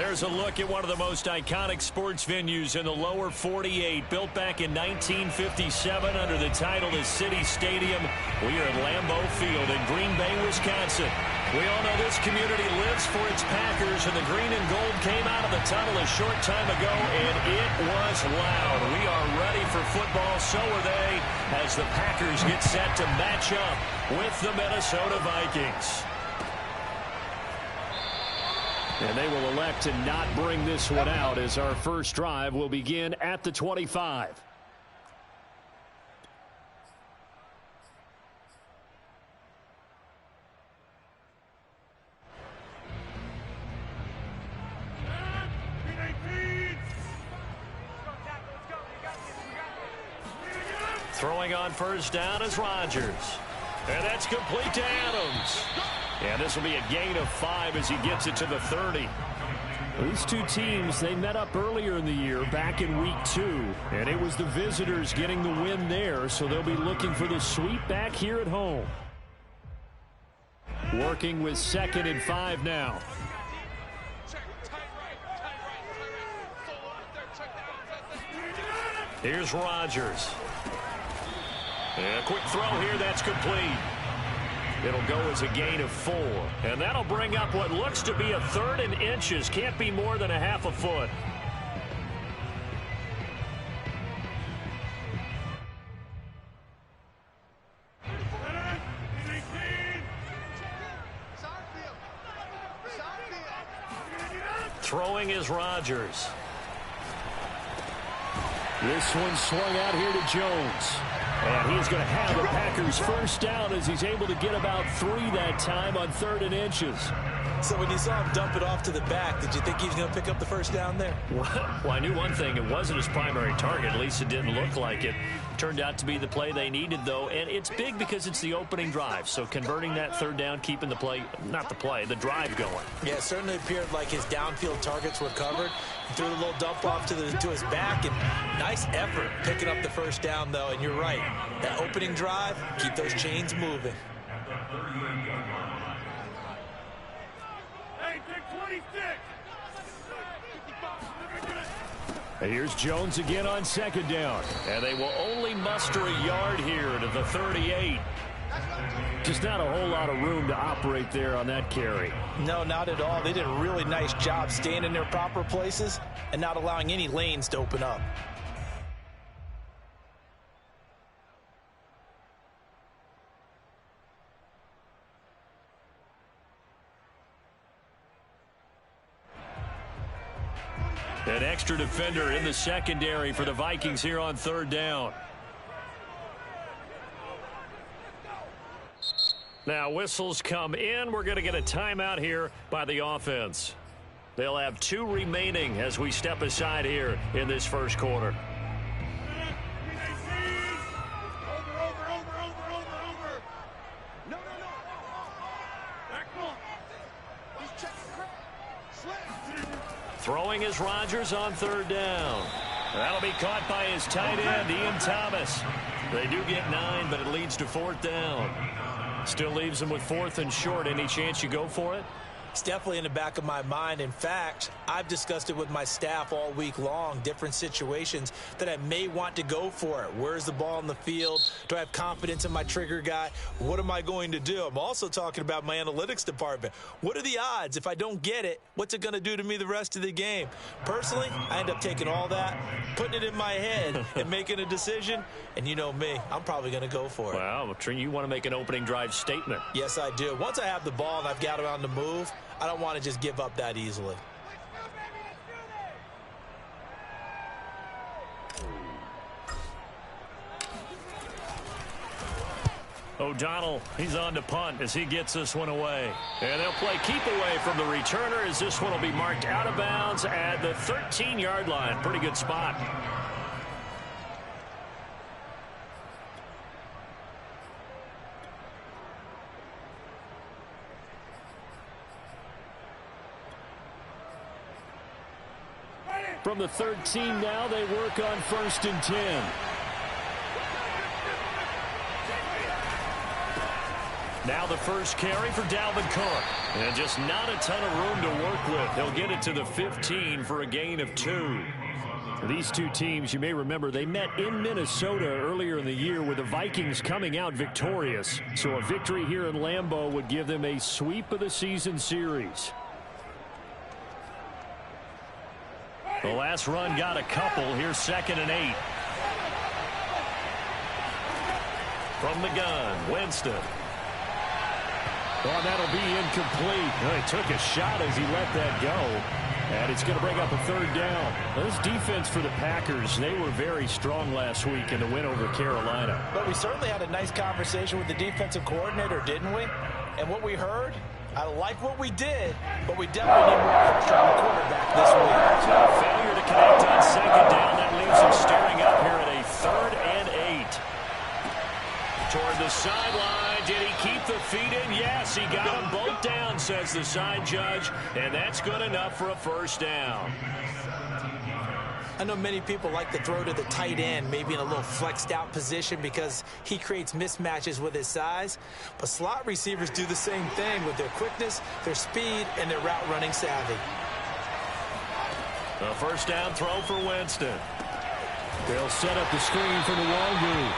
There's a look at one of the most iconic sports venues in the lower 48, built back in 1957 under the title of City Stadium. We are at Lambeau Field in Green Bay, Wisconsin. We all know this community lives for its Packers, and the green and gold came out of the tunnel a short time ago, and it was loud. We are ready for football, so are they, as the Packers get set to match up with the Minnesota Vikings. And they will elect to not bring this one out as our first drive will begin at the 25. Throwing on first down is Rodgers. And that's complete to Adams. And this will be a gain of 5 as he gets it to the 30. These two teams, they met up earlier in the year back in week 2. And it was the visitors getting the win there, so they'll be looking for the sweep back here at home. Working with 2nd and 5 now. Here's Rodgers. And a quick throw here, that's complete. It'll go as a gain of 4. And that'll bring up what looks to be a 3rd and inches. Can't be more than a half a foot. Throwing is Rodgers. This one swung out here to Jones. And he's going to have the Packers first down as he's able to get about 3 that time on 3rd and inches. So when you saw him dump it off to the back, did you think he was going to pick up the first down there? Well, I knew one thing. It wasn't his primary target. At least it didn't look like it. Turned out to be the play they needed, though. And it's big because it's the opening drive. So converting that 3rd down, keeping the play, not the play, the drive going. Yeah, it certainly appeared like his downfield targets were covered. He threw a little dump off to his back. And nice effort picking up the first down, though. And you're right. That opening drive, keep those chains moving. Here's Jones again on 2nd down. And they will only muster a yard here to the 38. Just not a whole lot of room to operate there on that carry. No, not at all. They did a really nice job staying in their proper places and not allowing any lanes to open up. An extra defender in the secondary for the Vikings here on 3rd down. Now whistles come in. We're going to get a timeout here by the offense. They'll have 2 remaining as we step aside here in this first quarter. Throwing is Rodgers on 3rd down. That'll be caught by his tight end, Ian Thomas. They do get 9, but it leads to 4th down. Still leaves them with 4th and short. Any chance you go for it? It's definitely in the back of my mind. In fact, I've discussed it with my staff all week long, different situations that I may want to go for it. Where's the ball in the field? Do I have confidence in my trigger guy? What am I going to do? I'm also talking about my analytics department. What are the odds? If I don't get it, what's it going to do to me the rest of the game? Personally, I end up taking all that, putting it in my head, and making a decision. And you know me, I'm probably going to go for it. Well, you want to make an opening drive statement. Yes, I do. Once I have the ball and I've got it on the move, I don't want to just give up that easily. O'Donnell, he's on to punt as he gets this one away. And they'll play keep away from the returner as this one will be marked out of bounds at the 13-yard line. Pretty good spot. From the 13 now, they work on 1st and 10. Now the first carry for Dalvin Cook. And just not a ton of room to work with. He'll get it to the 15 for a gain of 2. These two teams, you may remember, they met in Minnesota earlier in the year with the Vikings coming out victorious. So a victory here in Lambeau would give them a sweep of the season series. The last run got a couple. Here's 2nd and 8. From the gun, Winston. Oh, that'll be incomplete. Well, he took a shot as he let that go. And it's going to bring up a 3rd down. This defense for the Packers, they were very strong last week in the win over Carolina. But we certainly had a nice conversation with the defensive coordinator, didn't we? And what we heard, I like what we did, but we definitely need more pressure on the quarterback this week. So a failure to connect on 2nd down. That leaves him staring up here at a 3rd and 8. Toward the sideline. Did he keep the feet in? Yes, he got them both down, says the side judge. And that's good enough for a 1st down. I know many people like to throw to the tight end, maybe in a little flexed out position because he creates mismatches with his size. But slot receivers do the same thing with their quickness, their speed, and their route running savvy. A 1st down throw for Winston. They'll set up the screen for the Longu.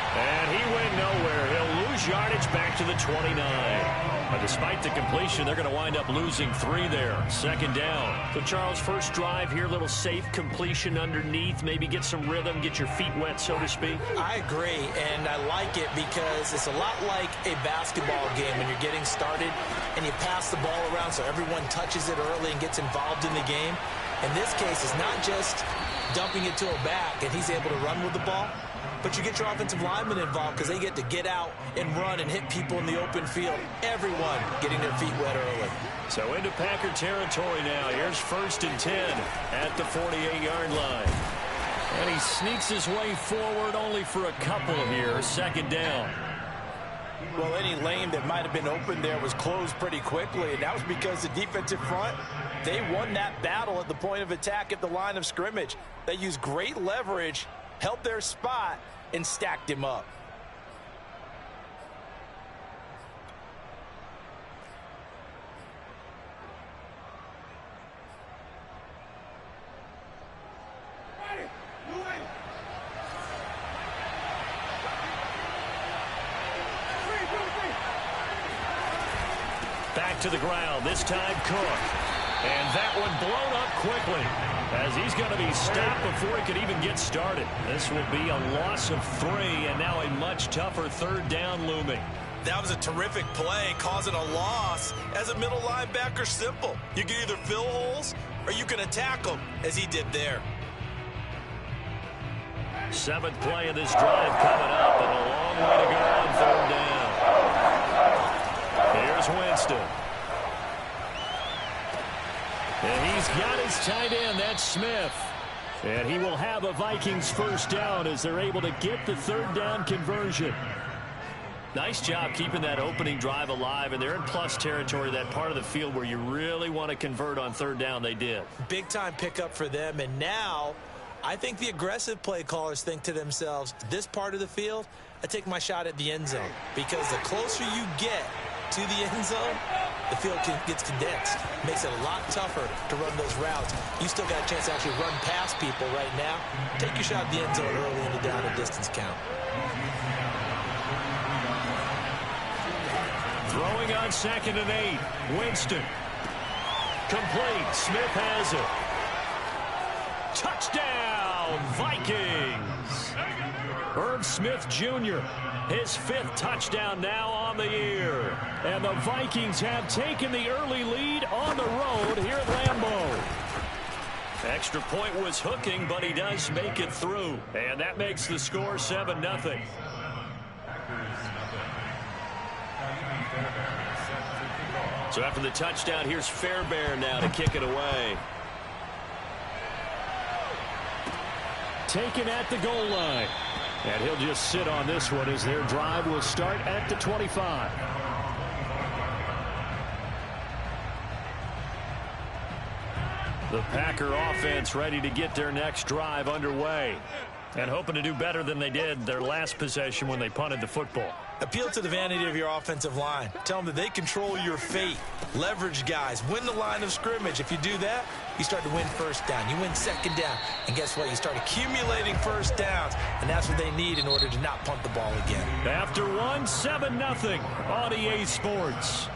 And he went nowhere. He'll lose yardage back to the 29. But despite the completion, they're going to wind up losing 3 there. 2nd down. So, Charles, first drive here, little safe completion underneath. Maybe get some rhythm, get your feet wet, so to speak. I agree, and I like it because it's a lot like a basketball game when you're getting started and you pass the ball around so everyone touches it early and gets involved in the game. In this case, it's not just dumping it to a back and he's able to run with the ball. But you get your offensive linemen involved because they get to get out and run and hit people in the open field. Everyone getting their feet wet early. So into Packer territory now. Here's 1st and 10 at the 48-yard line. And he sneaks his way forward only for a couple here. 2nd down. Well, any lane that might have been open there was closed pretty quickly, and that was because the defensive front, they won that battle at the point of attack at the line of scrimmage. They used great leverage, held their spot, and stacked him up. Back to the ground, this time Cook. And that one blown up quickly as he's going to be stopped before he could even get started. This will be a loss of 3 and now a much tougher 3rd down looming. That was a terrific play, causing a loss. As a middle linebacker, simple. You can either fill holes or you can attack them, as he did there. 7th play of this drive coming up, and a long way to go on 3rd down. Here's Winston. And he's got his tight end, that's Smith. And he will have a Vikings 1st down as they're able to get the 3rd down conversion. Nice job keeping that opening drive alive, and they're in plus territory, that part of the field where you really want to convert on 3rd down. They did. Big time pickup for them, and now I think the aggressive play callers think to themselves, this part of the field, I take my shot at the end zone, because the closer you get to the end zone, the field gets condensed. Makes it a lot tougher to run those routes. You still got a chance to actually run past people right now. Take your shot at the end zone early in the down and distance count. Throwing on 2nd and 8. Winston. Complete. Smith has it. Touchdown, Vikings. Irv Smith Jr., his 5th touchdown now on the year. And the Vikings have taken the early lead on the road here at Lambeau. Extra point was hooking, but he does make it through. And that makes the score 7-0. So after the touchdown, here's Fairbairn now to kick it away. Taken at the goal line. And he'll just sit on this one as their drive will start at the 25. The Packer offense ready to get their next drive underway and hoping to do better than they did their last possession when they punted the football. Appeal to the vanity of your offensive line. Tell them that they control your fate. Leverage guys. Win the line of scrimmage. If you do that, you start to win first down. You win second down. And guess what? You start accumulating first downs. And that's what they need in order to not punt the ball again. After one, 7-0 on EA Sports.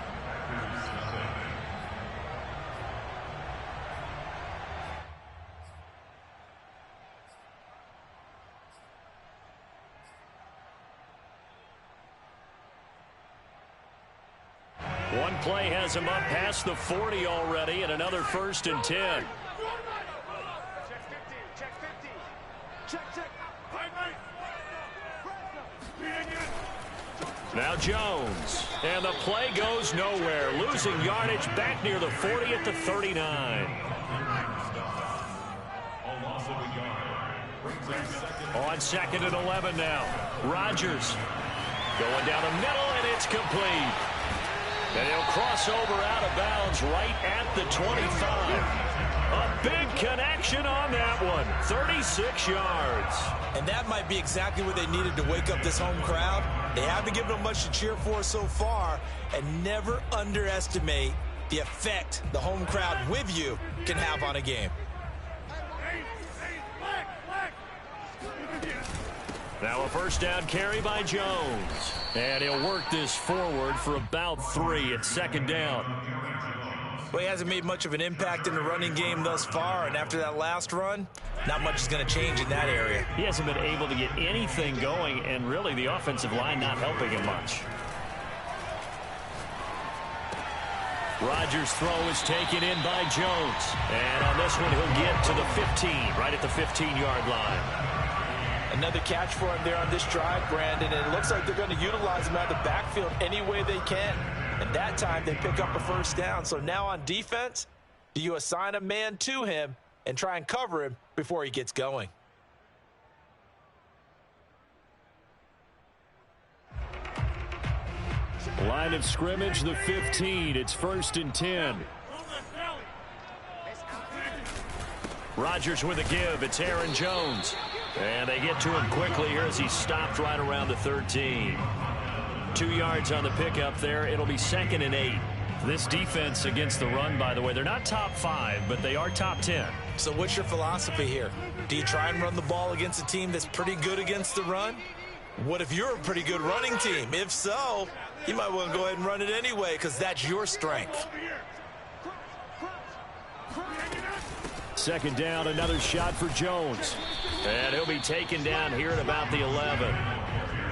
One play has him up past the 40 already, and another 1st and 10. Now Jones, and the play goes nowhere, losing yardage back near the 40 at the 39. On 2nd and 11 now. Rodgers going down the middle, and it's complete. And he'll cross over out of bounds right at the 25. A big connection on that one. 36 yards. And that might be exactly what they needed to wake up this home crowd. They haven't given them much to cheer for so far. And never underestimate the effect the home crowd with you can have on a game. Now a 1st down carry by Jones. And he'll work this forward for about 3 at 2nd down. Well, he hasn't made much of an impact in the running game thus far. And after that last run, not much is going to change in that area. He hasn't been able to get anything going, and really the offensive line not helping him much. Rodgers' throw is taken in by Jones. And on this one, he'll get to the 15, right at the 15-yard line. Another catch for him there on this drive, Brandon, and it looks like they're going to utilize him out of the backfield any way they can. And that time, they pick up a 1st down. So now on defense, do you assign a man to him and try and cover him before he gets going? Line of scrimmage, the 15. It's 1st and 10. Rodgers with a give. It's Aaron Jones. And they get to him quickly here as he stopped right around the 13. 2 yards on the pickup there. It'll be 2nd and 8. This defense against the run, by the way, they're not top 5, but they are top 10. So what's your philosophy here? Do you try and run the ball against a team that's pretty good against the run? What if you're a pretty good running team? If so, you might want to go ahead and run it anyway because that's your strength. 2nd down, another shot for Jones. And he'll be taken down here at about the 11.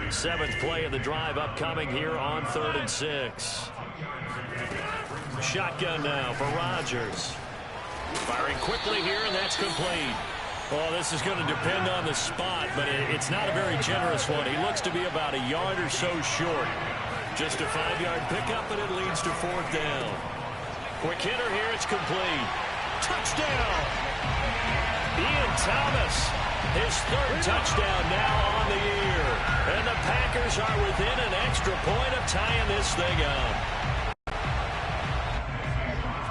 7th play of the drive upcoming here on 3rd and 6. Shotgun now for Rodgers. Firing quickly here, and that's complete. Well, this is going to depend on the spot, but it's not a very generous one. He looks to be about a yard or so short. Just a 5-yard pickup, and it leads to 4th down. Quick hitter here, it's complete. Touchdown! Ian Thomas, his 3rd touchdown now on the year. And the Packers are within an extra point of tying this thing up.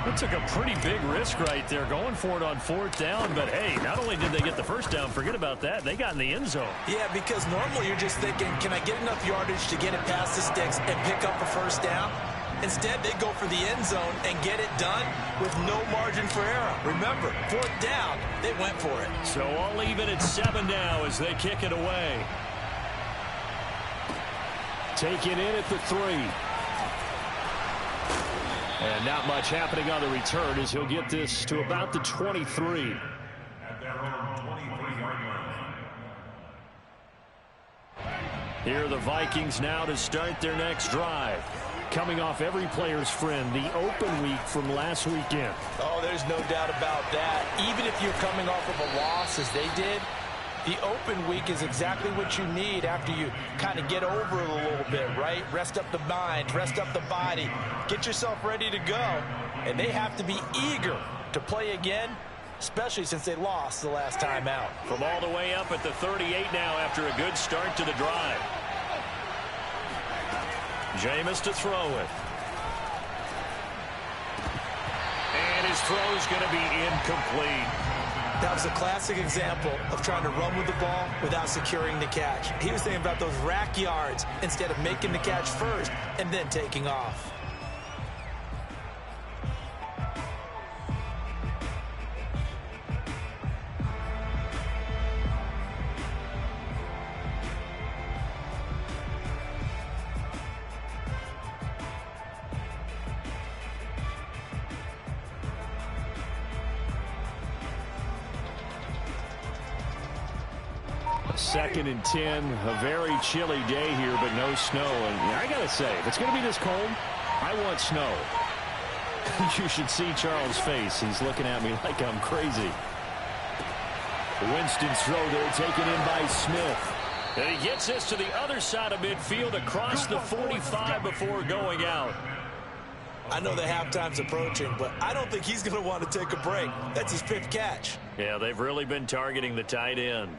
That took a pretty big risk right there, going for it on 4th down. But, hey, not only did they get the 1st down, forget about that, they got in the end zone. Yeah, because normally you're just thinking, can I get enough yardage to get it past the sticks and pick up a 1st down? Instead, they go for the end zone and get it done with no margin for error. Remember, 4th down, they went for it. So all even at 7 now as they kick it away. Taken in at the 3. And not much happening on the return as he'll get this to about the 23. Here are the Vikings now to start their next drive. Coming off every player's friend, the open week from last weekend. Oh, there's no doubt about that. Even if you're coming off of a loss as they did, the open week is exactly what you need after you kind of get over it a little bit, right? Rest up the mind, rest up the body, get yourself ready to go. And they have to be eager to play again, especially since they lost the last time out. From all the way up at the 38 now after a good start to the drive. Jameis to throw it. And his throw is going to be incomplete. That was a classic example of trying to run with the ball without securing the catch. He was thinking about those rack yards instead of making the catch first and then taking off. Second and 10, a very chilly day here, but no snow. And I got to say, if it's going to be this cold, I want snow. You should see Charles' face. He's looking at me like I'm crazy. Winston's throw there taken in by Smith. And he gets this to the other side of midfield across the 45 before going out. I know the halftime's approaching, but I don't think he's going to want to take a break. That's his 5th catch. Yeah, they've really been targeting the tight end.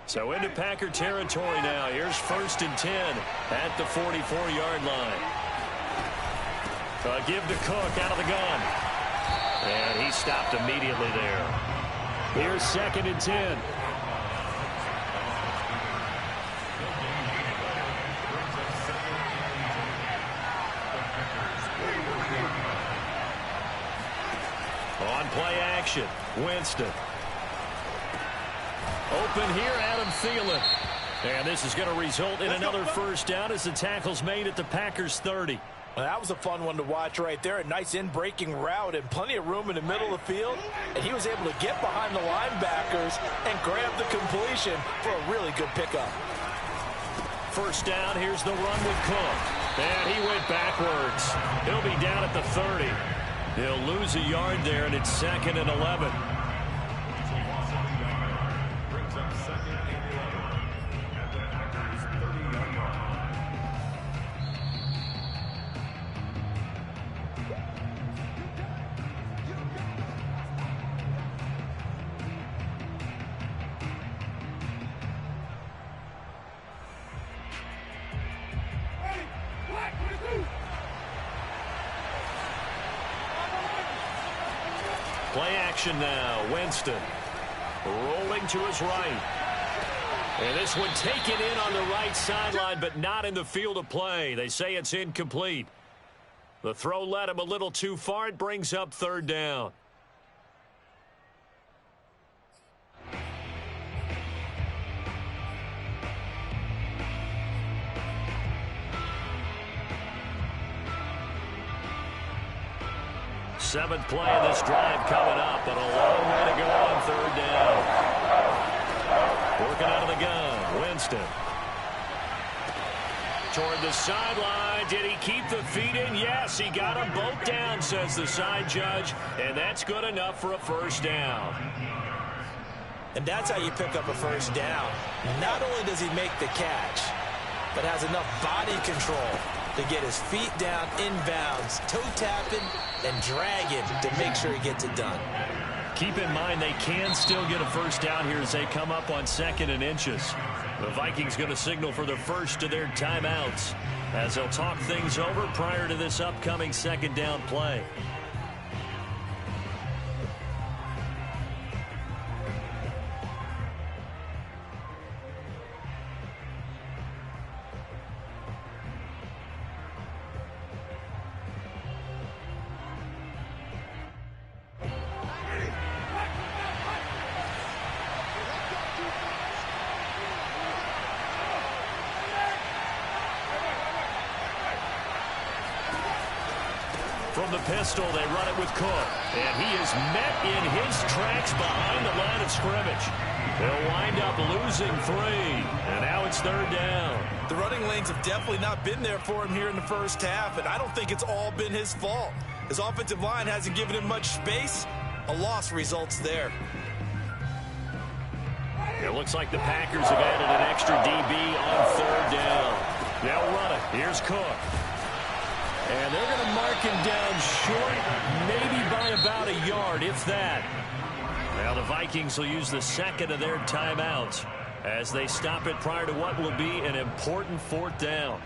So into Packer territory now. Here's 1st and 10 at the 44-yard line. Give to Cook out of the gun. And he stopped immediately there. Here's 2nd and 10. On play action, Winston. Open here, Adam Thielen. And this is going to result in another first down as the tackle's made at the Packers' 30. Well, that was a fun one to watch right there. A nice in-breaking route and plenty of room in the middle of the field. And he was able to get behind the linebackers and grab the completion for a really good pickup. First down, here's the run with Cook. And he went backwards. He'll be down at the 30. He'll lose a yard there, and it's 2nd and 11. Play action now. Winston rolling to his right. And this one taken in on the right sideline, but not in the field of play. They say it's incomplete. The throw led him a little too far. It brings up 3rd down. Seventh play of this drive coming up, but a long way to go on 3rd down. Working out of the gun, Winston. Toward the sideline. Did he keep the feet in? Yes, he got them both down, says the side judge, and that's good enough for a first down. And that's how you pick up a first down. Not only does he make the catch, but has enough body control to get his feet down inbounds, toe tapping and dragging to make sure he gets it done. Keep in mind they can still get a first down here as they come up on 2nd and inches. The Vikings going to signal for the first of their timeouts as they'll talk things over prior to this upcoming 2nd down play. From the pistol, they run it with Cook. And he is met in his tracks behind the line of scrimmage. They'll wind up losing 3. And now it's 3rd down. The running lanes have definitely not been there for him here in the first half, and I don't think it's all been his fault. His offensive line hasn't given him much space. A loss results there. It looks like the Packers have added an extra DB on 3rd down. They'll run it. Here's Cook. And they're going to mark him down short, maybe by about a yard, if that. Now the Vikings will use the second of their timeouts as they stop it prior to what will be an important fourth down.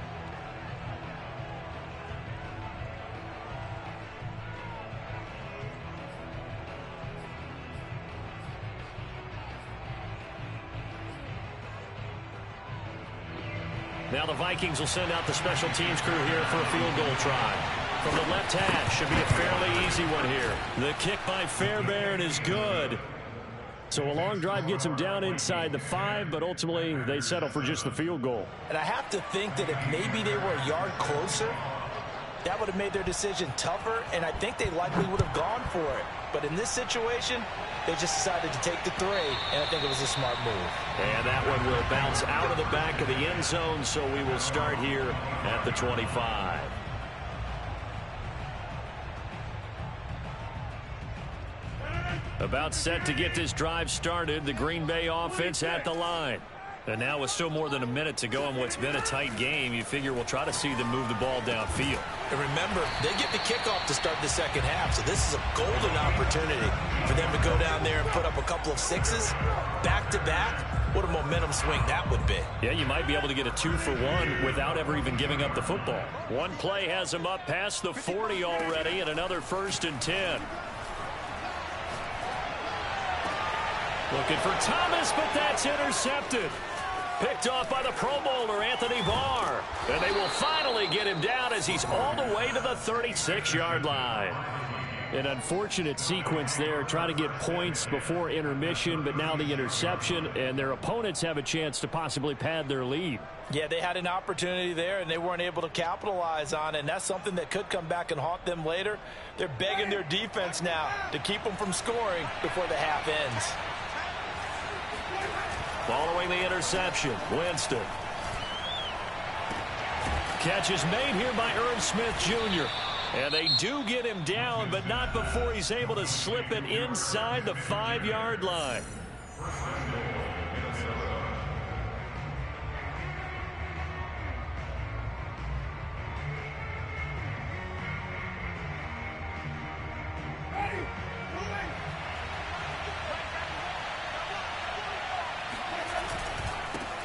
Now the Vikings will send out the special teams crew here for a field goal try. From the left hash, should be a fairly easy one here. The kick by Fairbairn is good. So a long drive gets them down inside the 5, but ultimately they settle for just the field goal. And I have to think that if maybe they were a yard closer, that would have made their decision tougher, and I think they likely would have gone for it. But in this situation, they just decided to take the 3, and I think it was a smart move. And that one will bounce out of the back of the end zone, so we will start here at the 25. About set to get this drive started, the Green Bay offense at the line. And now with still more than a minute to go in what's been a tight game, you figure we'll try to see them move the ball downfield. And remember, they get the kickoff to start the second half, so this is a golden opportunity for them to go down there and put up a couple of 6s back-to-back. What a momentum swing that would be. Yeah, you might be able to get a 2-for-1 without ever even giving up the football. One play has them up past the 40 already, and another 1st and 10. Looking for Thomas, but that's intercepted. Picked off by the Pro Bowler, Anthony Barr. And they will finally get him down as he's all the way to the 36-yard line. An unfortunate sequence there, trying to get points before intermission, but now the interception, and their opponents have a chance to possibly pad their lead. Yeah, they had an opportunity there, and they weren't able to capitalize on it, and that's something that could come back and haunt them later. They're begging their defense now to keep them from scoring before the half ends. Following the interception, Winston. Catch is made here by Irv Smith Jr. And they do get him down, but not before he's able to slip it inside the 5-yard line.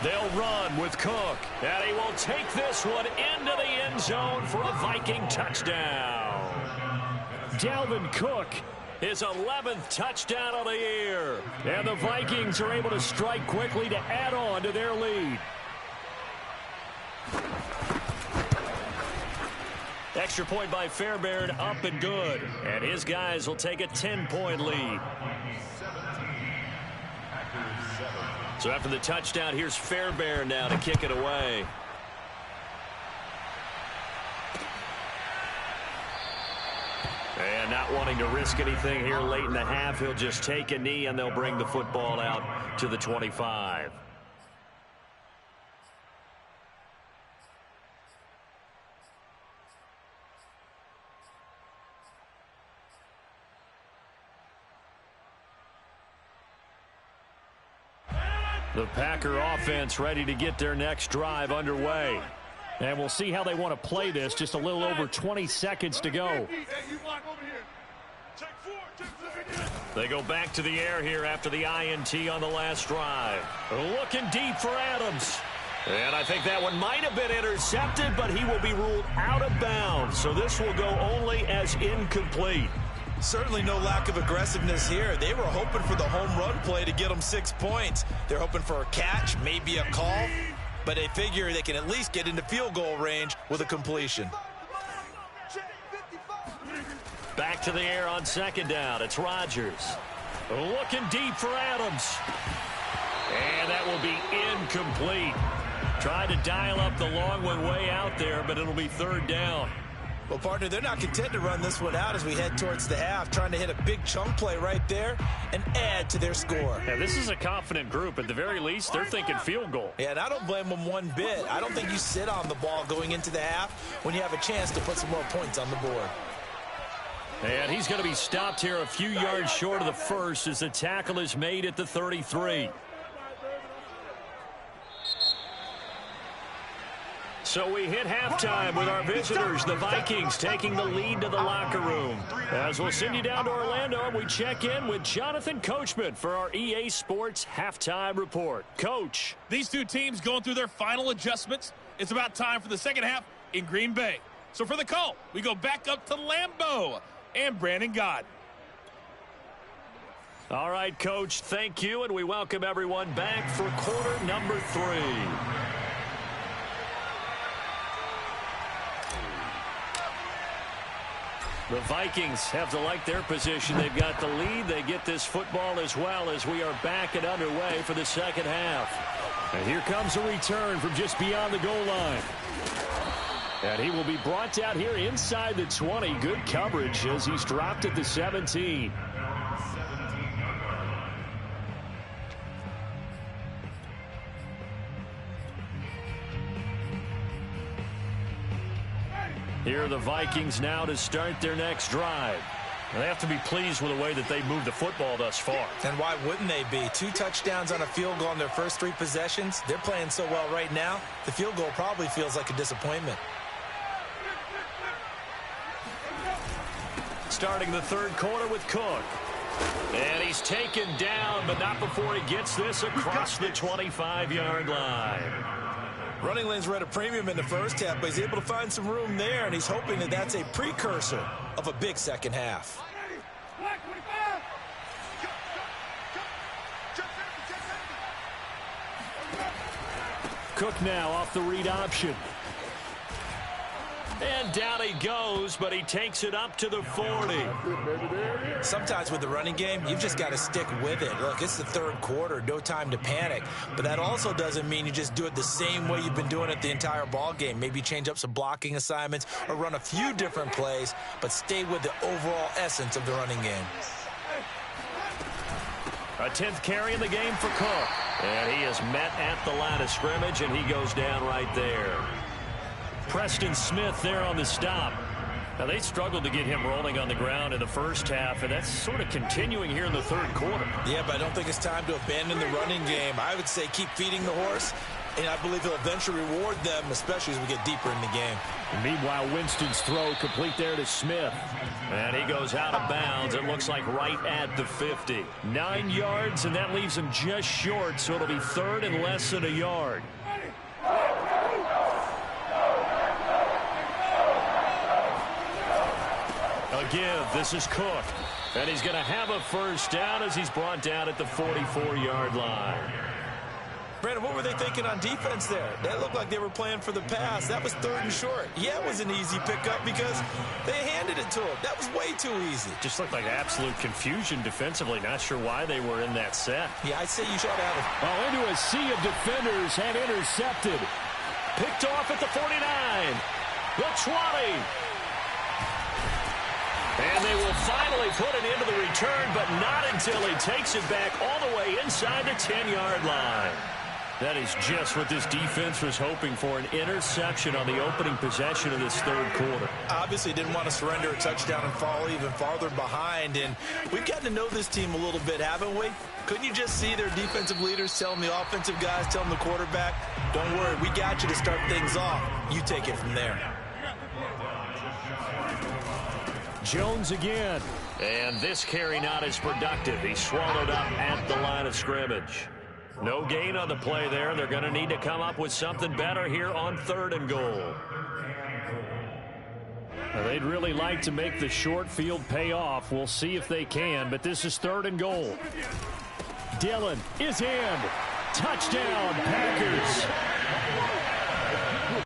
They'll run with Cook, and he will take this one into the end zone for a Viking touchdown. Dalvin Cook, his 11th touchdown of the year. And the Vikings are able to strike quickly to add on to their lead. Extra point by Fairbairn, up and good. And his guys will take a 10-point lead. So after the touchdown, here's Fairbairn now to kick it away. And not wanting to risk anything here late in the half, he'll just take a knee and they'll bring the football out to the 25. The Packer offense ready to get their next drive underway. And we'll see how they want to play this. Just a little over 20 seconds to go. They go back to the air here after the INT on the last drive. Looking deep for Adams. And I think that one might have been intercepted, but he will be ruled out of bounds. So this will go only as incomplete. Certainly no lack of aggressiveness here. They were hoping for the home run play to get them 6 points. They're hoping for a catch, maybe a call, but they figure they can at least get into field goal range with a completion. Back to the air on second down. It's Rodgers. Looking deep for Adams. And that will be incomplete. Tried to dial up the long one way out there, but it'll be third down. Well, partner, they're not content to run this one out as we head towards the half, trying to hit a big chunk play right there and add to their score. Yeah, this is a confident group. At the very least, they're thinking field goal. Yeah, and I don't blame them one bit. I don't think you sit on the ball going into the half when you have a chance to put some more points on the board. And he's going to be stopped here a few yards short of the first as the tackle is made at the 33. So we hit halftime with our visitors, the Vikings, taking the lead to the locker room. As we'll send you down to Orlando, we check in with Jonathan Coachman for our EA Sports Halftime Report. Coach. These two teams going through their final adjustments. It's about time for the second half in Green Bay. So for the call, we go back up to Lambeau and Brandon Gott. All right, Coach, thank you, and we welcome everyone back for quarter number 3. The Vikings have to like their position. They've got the lead. They get this football as well as we are back and underway for the second half. And here comes a return from just beyond the goal line. And he will be brought down here inside the 20. Good coverage as he's dropped at the 17. Here are the Vikings now to start their next drive. And they have to be pleased with the way that they moved the football thus far. And why wouldn't they be? 2 touchdowns on a field goal in their first 3 possessions. They're playing so well right now, the field goal probably feels like a disappointment. Starting the third quarter with Cook. And he's taken down, but not before he gets this across the 25-yard line. Running lanes were at a premium in the first half, but he's able to find some room there, and he's hoping that that's a precursor of a big second half. Cook now off the read option. And down he goes, but he takes it up to the 40. Sometimes with the running game, you've just got to stick with it. Look, it's the third quarter, no time to panic. But that also doesn't mean you just do it the same way you've been doing it the entire ball game. Maybe change up some blocking assignments or run a few different plays, but stay with the overall essence of the running game. A 10th carry in the game for Cook. And he is met at the line of scrimmage, and he goes down right there. Preston Smith there on the stop. Now, they struggled to get him rolling on the ground in the first half, and that's sort of continuing here in the third quarter. Yeah, but I don't think it's time to abandon the running game. I would say keep feeding the horse, and I believe he'll eventually reward them, especially as we get deeper in the game. And meanwhile, Winston's throw complete there to Smith. And he goes out of bounds. It looks like right at the 50. 9 yards, and that leaves him just short, so it'll be third and less than a yard. Again, this is Cook. And he's going to have a first down as he's brought down at the 44-yard line. Brandon, what were they thinking on defense there? That looked like they were playing for the pass. That was third and short. Yeah, it was an easy pickup because they handed it to him. That was way too easy. Just looked like absolute confusion defensively. Not sure why they were in that set. Yeah, I'd say you should have it. Oh, into a sea of defenders and intercepted. Picked off at the 49. The 20. And they will finally put it into the return, but not until he takes it back all the way inside the 10-yard line. That is just what this defense was hoping for, an interception on the opening possession of this third quarter. Obviously didn't want to surrender a touchdown and fall even farther behind, and we've gotten to know this team a little bit, haven't we? Couldn't you just see their defensive leaders telling the offensive guys, telling the quarterback, don't worry, we got you to start things off. You take it from there. Jones again. And this carry not as productive. He's swallowed up at the line of scrimmage. No gain on the play there. They're going to need to come up with something better here on third and goal. Now, they'd really like to make the short field pay off. We'll see if they can, but this is third and goal. Dillon is in. Touchdown, Packers.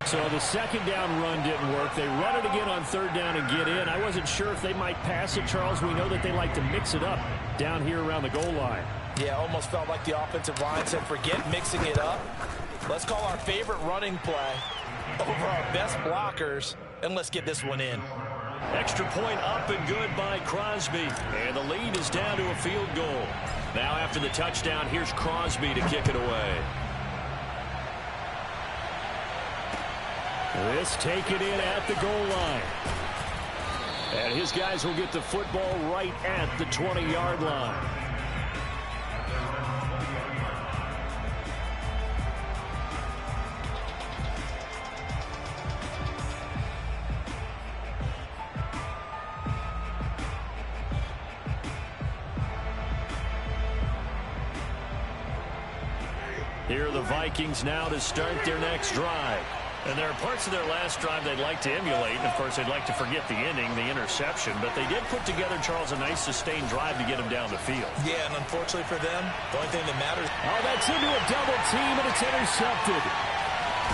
So the second down run didn't work. They run it again on third down and get in. I wasn't sure if they might pass it, Charles. We know that they like to mix it up down here around the goal line. Yeah, almost felt like the offensive line said, forget mixing it up. Let's call our favorite running play over our best blockers, and let's get this one in. Extra point up and good by Crosby. And the lead is down to a field goal. Now after the touchdown, here's Crosby to kick it away. This take it in at the goal line. And his guys will get the football right at the 20-yard line. Here are the Vikings now to start their next drive. And there are parts of their last drive they'd like to emulate. And, of course, they'd like to forget the ending, the interception. But they did put together, Charles, a nice sustained drive to get them down the field. Yeah, and unfortunately for them, the only thing that matters. Oh, that's into a double team, and it's intercepted.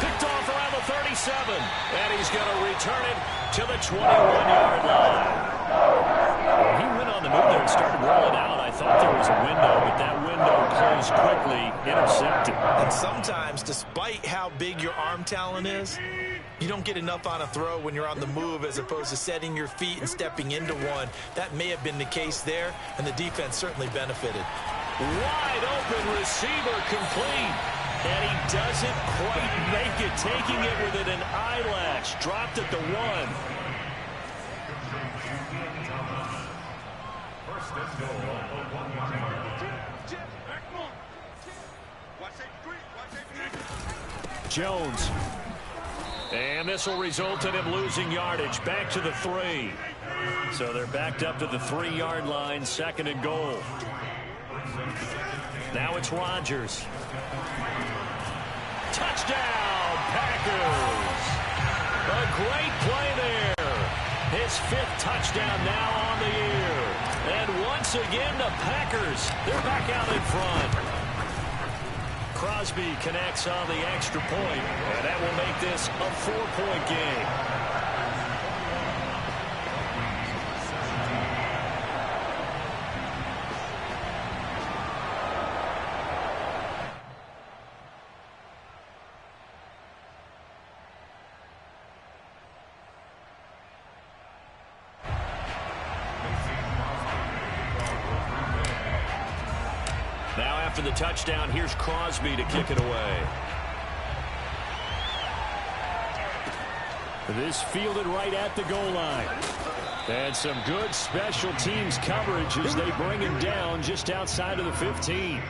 Picked off around the 37. And he's going to return it to the 21-yard line. Well, he went on the move there and started rolling out. I thought there was a window, but that window closed quickly, intercepted. And sometimes, despite how big your arm talent is, you don't get enough on a throw when you're on the move as opposed to setting your feet and stepping into one. That may have been the case there, and the defense certainly benefited. Wide open receiver complete. And he doesn't quite make it, taking it with an eyelash. Dropped at the 1. Jones. And this will result in him losing yardage. Back to the 3. So they're backed up to the 3-yard line, 2nd and goal. Now it's Rodgers. Touchdown, Packers. A great play there. His 5th touchdown now on the year. And once again, the Packers, they're back out in front. Crosby connects on the extra point, and that will make this a 4-point game. Now after the touchdown, here's Crosby to kick it away. This fielded right at the goal line. And some good special teams coverage as they bring him down just outside of the 15.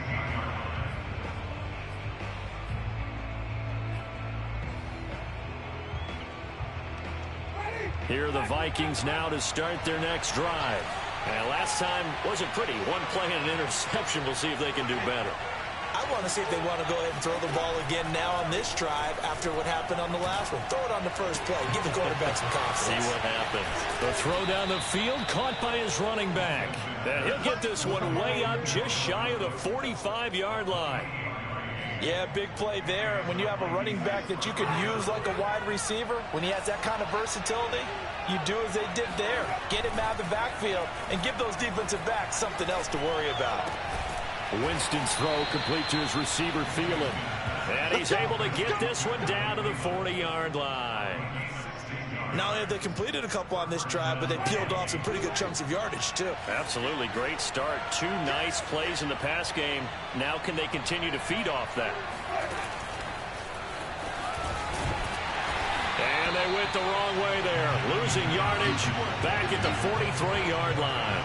Here are the Vikings now to start their next drive. And last time wasn't pretty. One play and an interception. We'll see if they can do better. I want to see if they want to go ahead and throw the ball again now on this drive after what happened on the last one. Throw it on the first play. Give the quarterback some confidence. See what happens. The throw down the field caught by his running back. And he'll get this one way up just shy of the 45-yard line. Yeah, big play there. And when you have a running back that you can use like a wide receiver, when he has that kind of versatility, you do as they did there. Get him out of the backfield and give those defensive backs something else to worry about. Winston's throw complete to his receiver, Thielen. And he's able to get this one down to the 40-yard line. Not only have they completed a couple on this drive, but they peeled off some pretty good chunks of yardage, too. Absolutely. Great start. 2 nice plays in the pass game. Now can they continue to feed off that? And they went the wrong way there. Losing yardage back at the 43-yard line.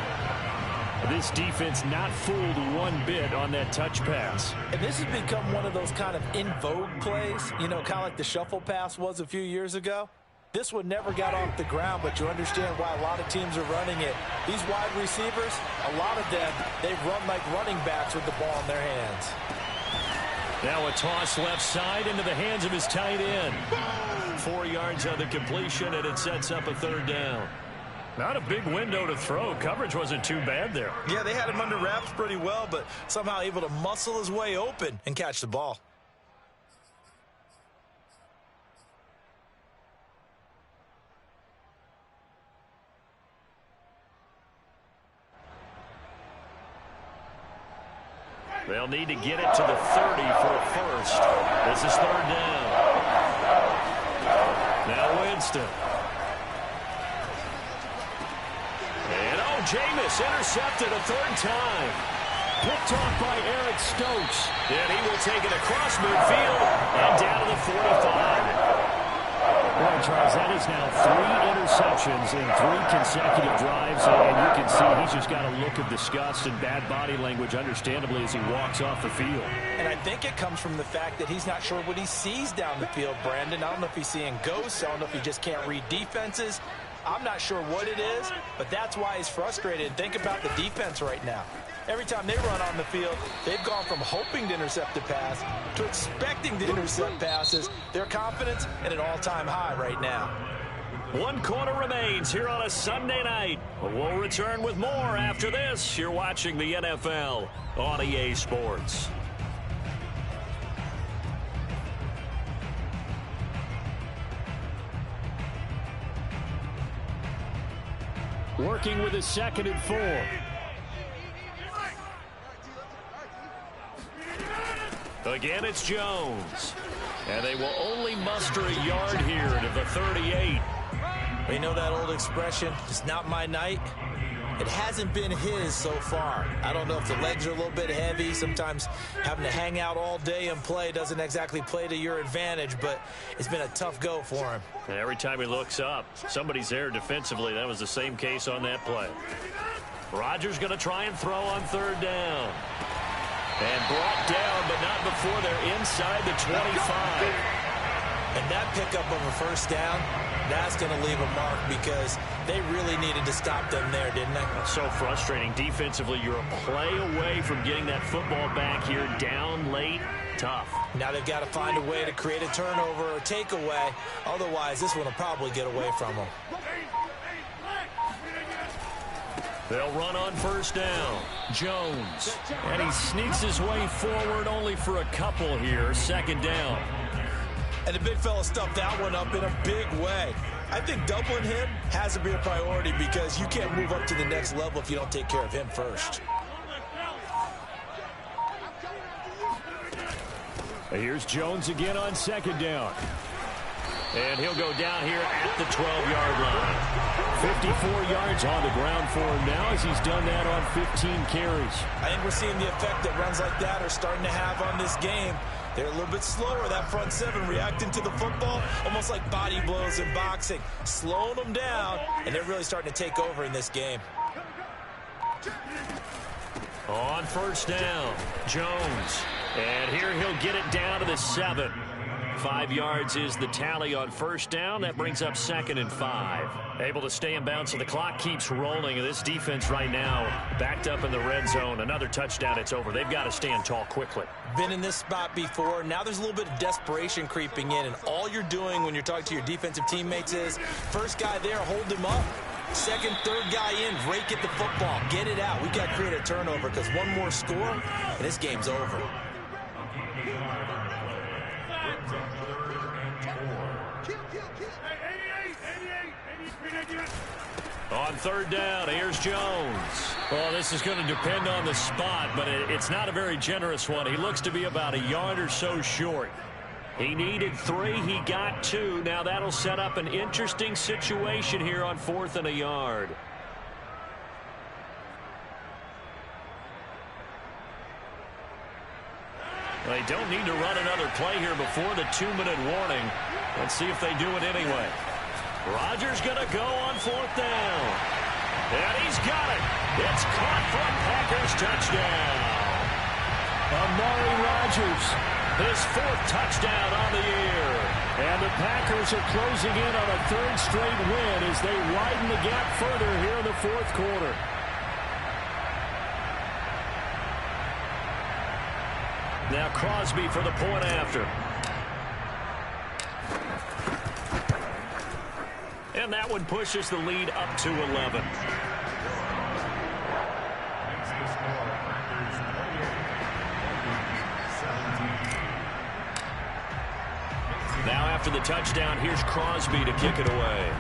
This defense not fooled one bit on that touch pass. And this has become one of those kind of in vogue plays, you know, kind of like the shuffle pass was a few years ago. This one never got off the ground, but you understand why a lot of teams are running it. These wide receivers, a lot of them, they run like running backs with the ball in their hands. Now a toss left side into the hands of his tight end. 4 yards on the completion, and it sets up a 3rd down. Not a big window to throw. Coverage wasn't too bad there. Yeah, they had him under wraps pretty well, but somehow able to muscle his way open and catch the ball. They'll need to get it to the 30 for a first. This is 3rd down. Now Winston. And Jameis intercepted a 3rd time. Picked off by Eric Stokes. And he will take it across midfield and down to the 45. Well, Charles, that is now 3 interceptions in 3 consecutive drives, and you can see he's just got a look of disgust and bad body language, understandably, as he walks off the field. And I think it comes from the fact that he's not sure what he sees down the field, Brandon. I don't know if he's seeing ghosts. I don't know if he just can't read defenses. I'm not sure what it is, but that's why he's frustrated. Think about the defense right now. Every time they run on the field, they've gone from hoping to intercept the pass to expecting to intercept passes. Their confidence at an all-time high right now. 1 quarter remains here on a Sunday night. We'll return with more after this. You're watching the NFL on EA Sports. Working with a 2nd and 4. Again, it's Jones. And they will only muster a yard here to the 38. You know that old expression, it's not my night? It hasn't been his so far. I don't know if the legs are a little bit heavy. Sometimes having to hang out all day and play doesn't exactly play to your advantage, but it's been a tough go for him. Every time he looks up, somebody's there defensively. That was the same case on that play. Rodgers going to try and throw on 3rd down. And brought down, but not before they're inside the 25. And that pickup of a 1st down, that's going to leave a mark because they really needed to stop them there, didn't they? So frustrating. Defensively, you're a play away from getting that football back here down late. Tough. Now they've got to find a way to create a turnover or takeaway. Otherwise, this one will probably get away from them. They'll run on 1st down. Jones. And he sneaks his way forward only for a couple here. 2nd down. And the big fella stuffed that one up in a big way. I think doubling him has to be a priority because you can't move up to the next level if you don't take care of him first. Here's Jones again on 2nd down. And he'll go down here at the 12-yard line. 54 yards on the ground for him now as he's done that on 15 carries. I think we're seeing the effect that runs like that are starting to have on this game. They're a little bit slower, that front 7, reacting to the football, almost like body blows in boxing, slowing them down, and they're really starting to take over in this game. On 1st down, Jones. And here he'll get it down to the 7. 5 yards is the tally on 1st down. That brings up 2nd and 5. Able to stay in bounds, so the clock keeps rolling. And this defense right now backed up in the red zone. Another touchdown, it's over. They've got to stand tall quickly. Been in this spot before. Now there's a little bit of desperation creeping in. And all you're doing when you're talking to your defensive teammates is, first guy there, hold him up. 2nd, 3rd guy in, rake at the football. Get it out. We've got to create a turnover because one more score, and this game's over. On 3rd down, here's Jones. Well, this is going to depend on the spot, but it's not a very generous one. He looks to be about a yard or so short. He needed 3. He got 2. Now that'll set up an interesting situation here on 4th and a yard. They don't need to run another play here before the 2-minute warning. Let's see if they do it anyway. Rodgers going to go on 4th down. And he's got it. It's caught for a Packers touchdown. Amari Rodgers, his 4th touchdown on the year. And the Packers are closing in on a 3rd straight win as they widen the gap further here in the 4th quarter. Now Crosby for the point after. And that one pushes the lead up to 11. Now after the touchdown, here's Crosby to kick it away.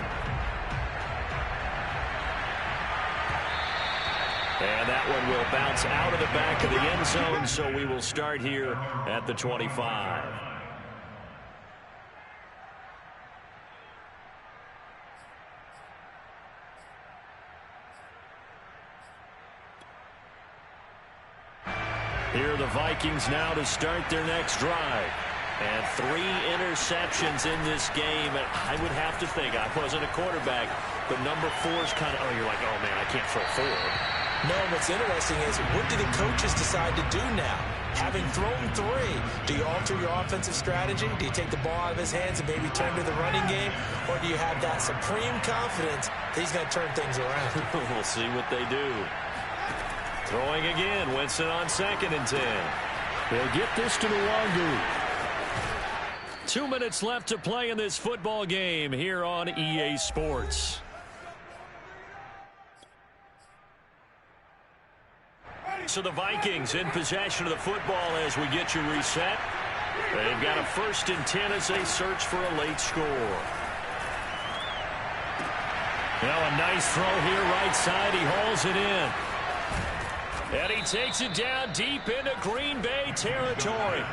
And that one will bounce out of the back of the end zone, so we will start here at the 25. Here are the Vikings now to start their next drive. And 3 interceptions in this game. And I would have to think, I wasn't a quarterback, but number 4 is kind of, you're like, oh, man, I can't throw 4. No, what's interesting is, what do the coaches decide to do now? Having thrown 3, do you alter your offensive strategy? Do you take the ball out of his hands and maybe turn to the running game? Or do you have that supreme confidence that he's going to turn things around? We'll see what they do. Throwing again. Winston on 2nd and 10. They'll get this to Nwangu. 2 minutes left to play in this football game here on EA Sports. So the Vikings in possession of the football as we get you reset. They've got a 1st and 10 as they search for a late score. Now a nice throw here right side. He hauls it in. And he takes it down deep into Green Bay territory.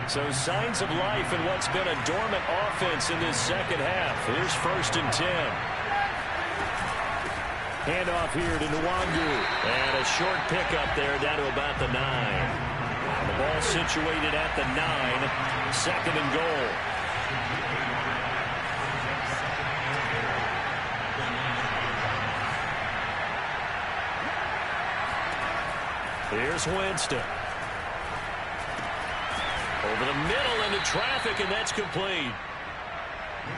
So signs of life in what's been a dormant offense in this second half. Here's 1st and 10. Handoff here to Nwangu. And a short pickup there down to about the 9. The ball situated at the 9. 2nd and goal. Here's Winston. Over the middle into traffic, and that's complete.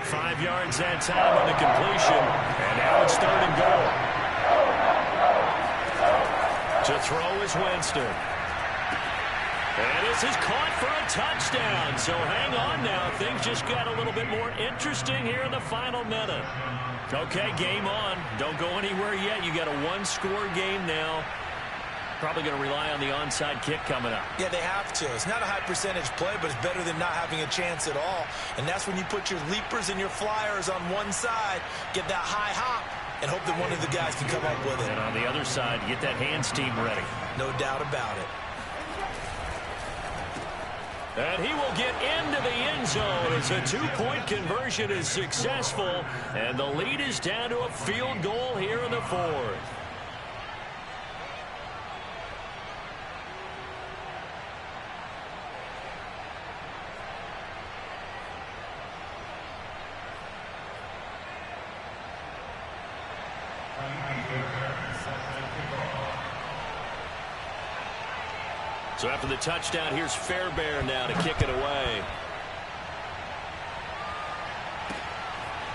5 yards that time on the completion. And now it's 3rd and goal. To throw is Winston. And this is caught for a touchdown. So hang on now. Things just got a little bit more interesting here in the final minute. Okay, game on. Don't go anywhere yet. You got a 1-score game now. Probably going to rely on the onside kick coming up. Yeah, they have to. It's not a high percentage play, but it's better than not having a chance at all. And that's when you put your leapers and your flyers on one side, get that high hop, and hope that one of the guys can come up with it. And on the other side, get that hands team ready. No doubt about it. And he will get into the end zone as a 2-point conversion is successful. And the lead is down to a field goal here in the 4th. So after the touchdown, here's Fairbairn now to kick it away.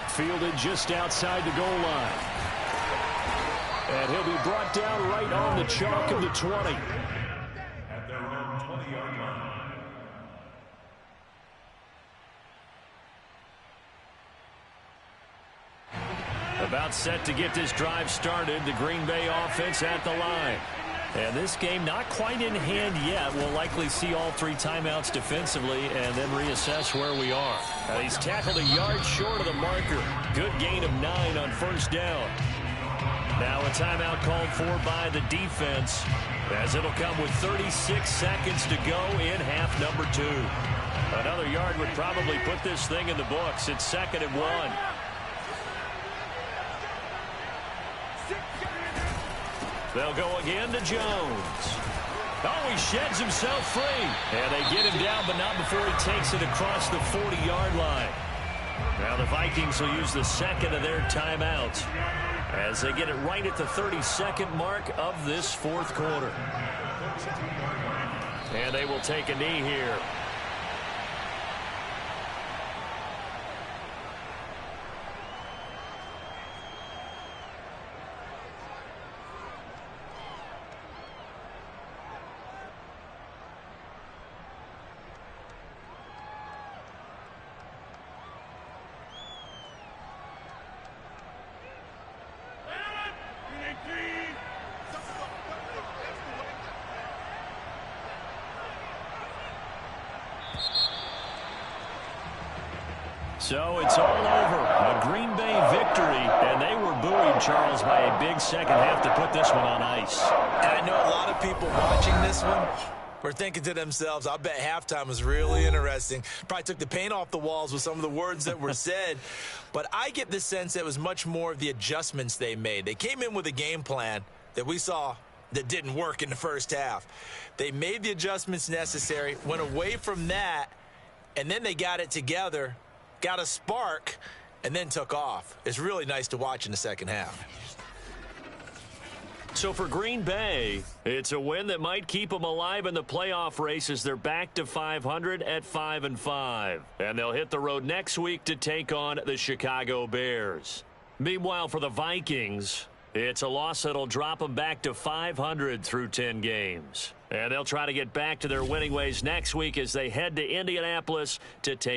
Fielded just outside the goal line. And he'll be brought down right on the chalk of the 20. At their own 20-yard line. About set to get this drive started. The Green Bay offense at the line. And this game not quite in hand yet. We'll likely see all 3 timeouts defensively and then reassess where we are. He's tackled a yard short of the marker. Good gain of 9 on 1st down. Now a timeout called for by the defense as it'll come with 36 seconds to go in half number 2. Another yard would probably put this thing in the books. It's 2nd and 1. They'll go again to Jones. Oh, he sheds himself free. And they get him down, but not before he takes it across the 40-yard line. Now the Vikings will use the 2nd of their timeouts as they get it right at the 32nd mark of this 4th quarter. And they will take a knee here. So it's all over. A Green Bay victory, and they were buoyed, Charles, by a big second half to put this one on ice. And I know a lot of people watching this one were thinking to themselves, I bet halftime was really interesting. Probably took the paint off the walls with some of the words that were said. But I get the sense that it was much more of the adjustments they made. They came in with a game plan that we saw that didn't work in the first half. They made the adjustments necessary, went away from that, and then they got it together, got a spark, and then took off. It's really nice to watch in the second half. So for Green Bay, it's a win that might keep them alive in the playoff race as they're back to 500 at 5-5. And they'll hit the road next week to take on the Chicago Bears. Meanwhile, for the Vikings, It's a loss that'll drop them back to 500 through 10 games. And they'll try to get back to their winning ways next week as they head to Indianapolis to take